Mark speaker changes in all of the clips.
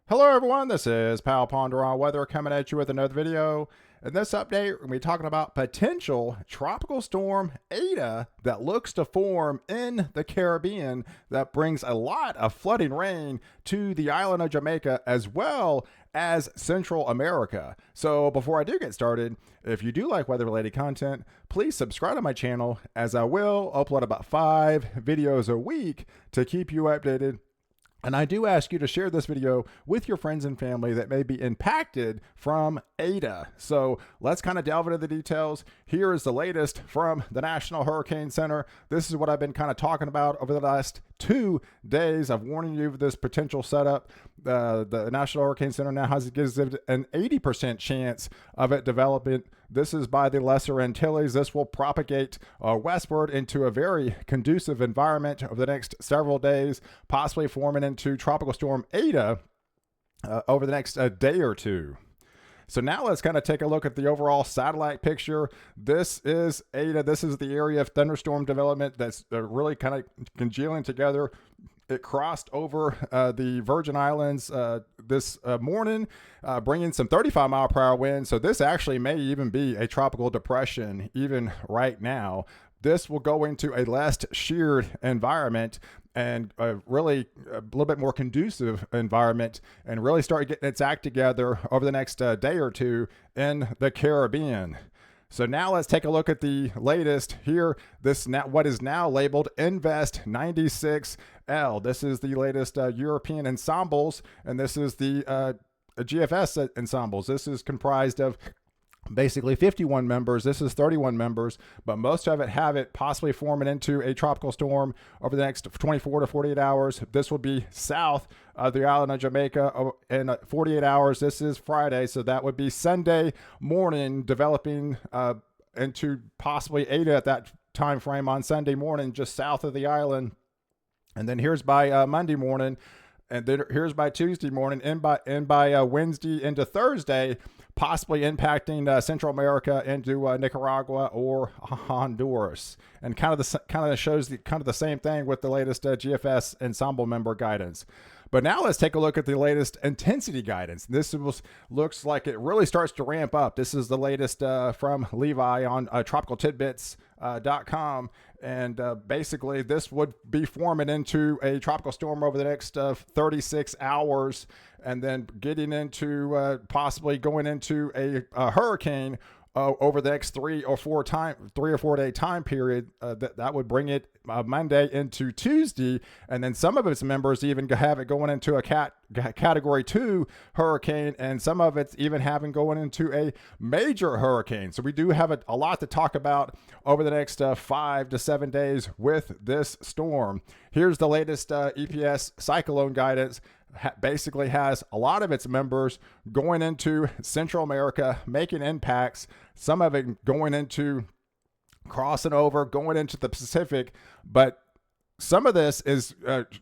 Speaker 1: Hello everyone, this is Pal Ponder on Weather coming at you with another video. In this update, we're going to be talking about potential tropical storm ETA that looks to form in the Caribbean that brings a lot of flooding rain to the island of Jamaica as well as Central America. So before I do get started, if you do like weather-related content, please subscribe to my channel as I will upload about 5 videos a week to keep you updated. And I do ask you to share this video with your friends and family that may be impacted from ETA. So let's kind of delve into the details. Here is the latest from the National Hurricane Center. This is what I've been kind of talking about over the last 2 days of warning you of this potential setup. The National Hurricane Center now gives it an 80% chance of it developing. This is by the Lesser Antilles. This will propagate westward into a very conducive environment over the next several days, possibly forming into Tropical Storm ETA over the next day or two. So now let's kind of take a look at the overall satellite picture. This is ETA. This is the area of thunderstorm development that's really kind of congealing together. It crossed over the Virgin Islands this morning, bringing some 35-mile-per-hour winds. So this actually may even be a tropical depression even right now. This will go into a less sheared environment and really a little bit more conducive environment and really start getting its act together over the next day or two in the Caribbean. So now let's take a look at the latest here. What is now labeled Invest 96L. This is the latest European ensembles, and this is the GFS ensembles. This is comprised of basically 51 members. This is 31 members, but most of it have it possibly forming into a tropical storm over the next 24 to 48 hours. This will be south of the island of Jamaica in 48 hours. This is Friday, so that would be Sunday morning, developing into possibly ETA at that time frame on Sunday morning, just south of the island. And then here's by Monday morning, and then here's by Tuesday morning, and by Wednesday into Thursday, possibly impacting Central America into Nicaragua or Honduras, and kind of shows the same thing with the latest GFS ensemble member guidance. But now let's take a look at the latest intensity guidance. This looks like it really starts to ramp up. This is the latest from Levi on tropicaltidbits.com. And basically, this would be forming into a tropical storm over the next 36 hours, and then getting into possibly going into a hurricane over the next 3 or 4 day time period. That would bring it Monday into Tuesday, and then some of its members even have it going into a category 2 hurricane, and some of it's even having going into a major hurricane. So we do have a lot to talk about over the next 5 to 7 days with this storm. Here's the latest EPS cyclone guidance. Basically has a lot of its members going into Central America, making impacts, some of it going into crossing over, going into the Pacific, but some of this is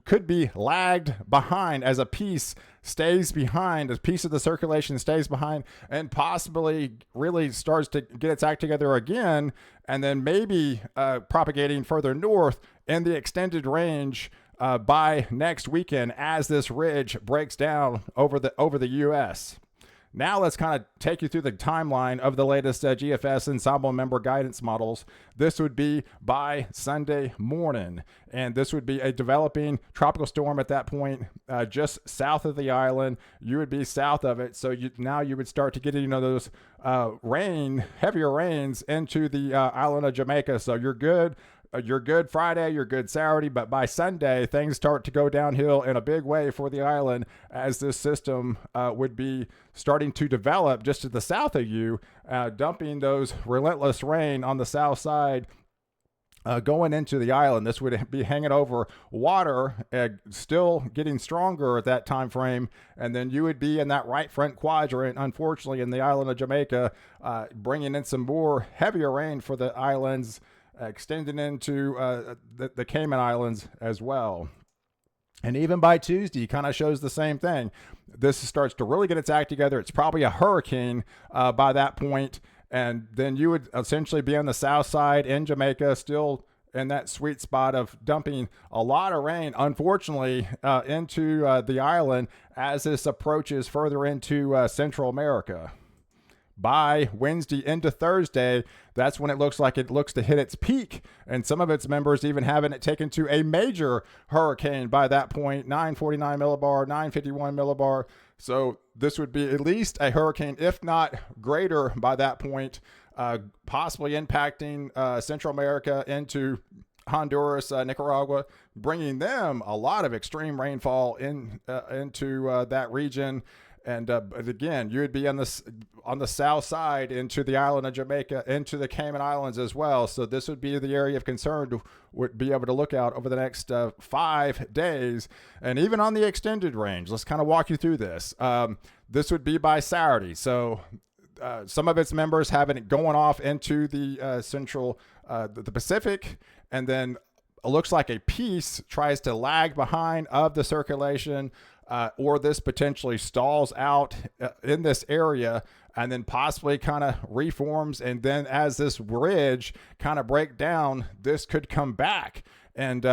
Speaker 1: could be lagged behind as a piece stays behind, a piece of the circulation stays behind, and possibly really starts to get its act together again, and then maybe propagating further north in the extended range by next weekend as this ridge breaks down over the U.S. Now let's kind of take you through the timeline of the latest GFS ensemble member guidance models. This would be by Sunday morning, and this would be a developing tropical storm at that point, just south of the island. You would be south of it, so now you would start to get those heavier rains into the island of Jamaica. So you're good. You're good Friday, you're good Saturday, but by Sunday, things start to go downhill in a big way for the island as this system would be starting to develop just to the south of you, dumping those relentless rain on the south side going into the island. This would be hanging over water, still getting stronger at that time frame, and then you would be in that right front quadrant, unfortunately, in the island of Jamaica, bringing in some more heavier rain for the islands, extending into the Cayman Islands as well. And even by Tuesday, kind of shows the same thing. This starts to really get its act together. It's probably a hurricane by that point, and then you would essentially be on the south side in Jamaica, still in that sweet spot of dumping a lot of rain, unfortunately, into the island as this approaches further into Central America. By Wednesday into Thursday, that's when it looks to hit its peak, and some of its members even having it taken to a major hurricane by that point, 949 millibar, 951 millibar. So this would be at least a hurricane, if not greater by that point, possibly impacting Central America into Honduras, Nicaragua, bringing them a lot of extreme rainfall into that region. And but again, you would be on the south side into the island of Jamaica, into the Cayman Islands as well. So this would be the area of concern would be able to look out over the next 5 days. And even on the extended range, let's kind of walk you through this. This would be by Saturday. So some of its members having it going off into the the Pacific, and then it looks like a piece tries to lag behind of the circulation, or this potentially stalls out in this area and then possibly kind of reforms. And then as this ridge kind of break down, this could come back and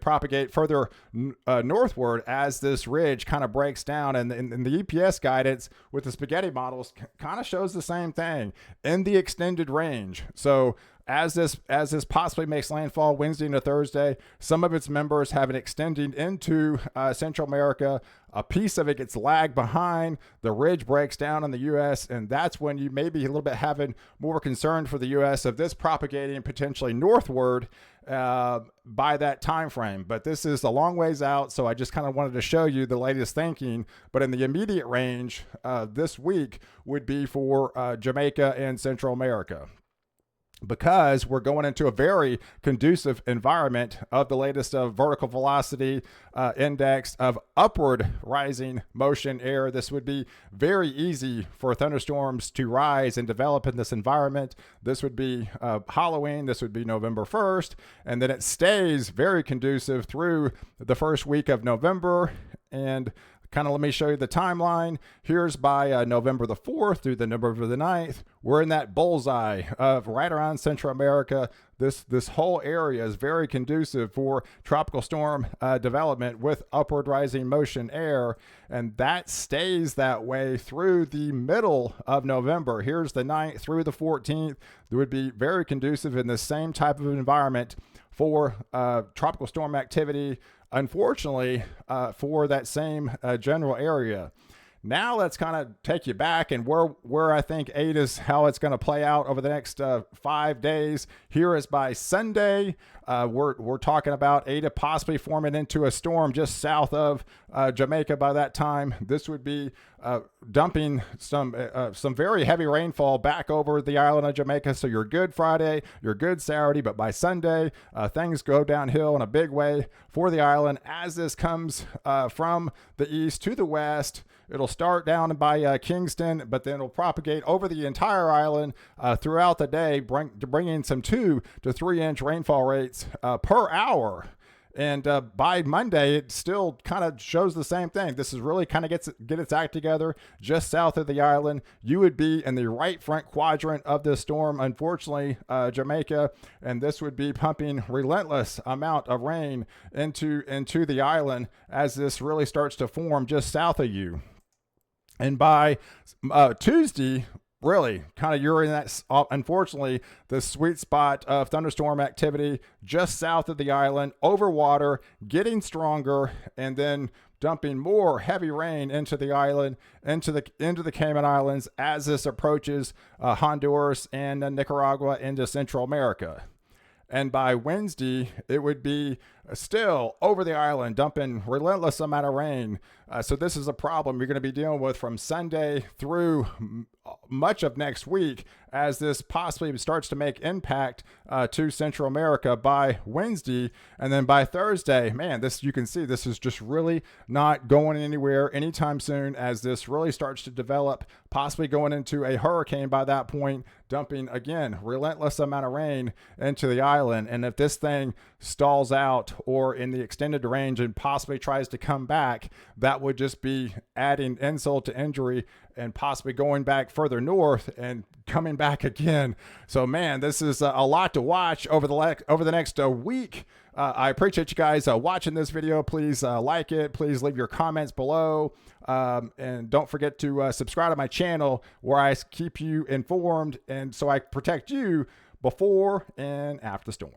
Speaker 1: propagate further northward as this ridge kind of breaks down. And the EPS guidance with the spaghetti models kind of shows the same thing in the extended range. So as this possibly makes landfall Wednesday into Thursday, some of its members have it extending into Central America. A piece of it gets lagged behind. The ridge breaks down in the U.S., and that's when you may be a little bit having more concern for the U.S. of this propagating potentially northward by that time frame. But this is a long ways out, so I just kind of wanted to show you the latest thinking. But in the immediate range, this week would be for Jamaica and Central America, because we're going into a very conducive environment of the latest vertical velocity index of upward rising motion air. This would be very easy for thunderstorms to rise and develop in this environment. This would be Halloween. This would be November 1st. And then it stays very conducive through the first week of November. And kind of let me show you the timeline. Here's by November the 4th through the November the 9th. We're in that bullseye of right around Central America. This whole area is very conducive for tropical storm development with upward rising motion air, and that stays that way through the middle of November. Here's the 9th through the 14th. It would be very conducive in the same type of environment for tropical storm activity, unfortunately, for that same general area. Now let's kind of take you back and where I think ETA's, how it's going to play out over the next 5 days. Here is by Sunday. We're talking about ETA possibly forming into a storm just south of Jamaica by that time. This would be dumping some very heavy rainfall back over the island of Jamaica. So you're good Friday, you're good Saturday, but by Sunday, things go downhill in a big way for the island as this comes from the east to the west. It'll start down by Kingston, but then it'll propagate over the entire island throughout the day, bringing some 2 to 3 inch rainfall rates per hour. And by Monday, it still kind of shows the same thing. This is really kind of get its act together just south of the island. You would be in the right front quadrant of this storm, unfortunately, Jamaica, and this would be pumping relentless amount of rain into the island as this really starts to form just south of you. And by Tuesday, really kind of you're in that, unfortunately, the sweet spot of thunderstorm activity just south of the island, over water, getting stronger, and then dumping more heavy rain into the island, into the Cayman Islands as this approaches Honduras and Nicaragua into Central America. And by Wednesday, it would be still over the island, dumping relentless amount of rain. So this is a problem you're going to be dealing with from Sunday through much of next week as this possibly starts to make impact to Central America by Wednesday. And then by Thursday, man, you can see this is just really not going anywhere anytime soon as this really starts to develop, possibly going into a hurricane by that point, dumping, again, relentless amount of rain into the island. And if this thing stalls out or in the extended range and possibly tries to come back, that would just be adding insult to injury and possibly going back further north and coming back again. So man, this is a lot to watch over the next week. I appreciate you guys watching this video. Please like it. Please leave your comments below. And don't forget to subscribe to my channel, where I keep you informed and so I protect you before and after the storm.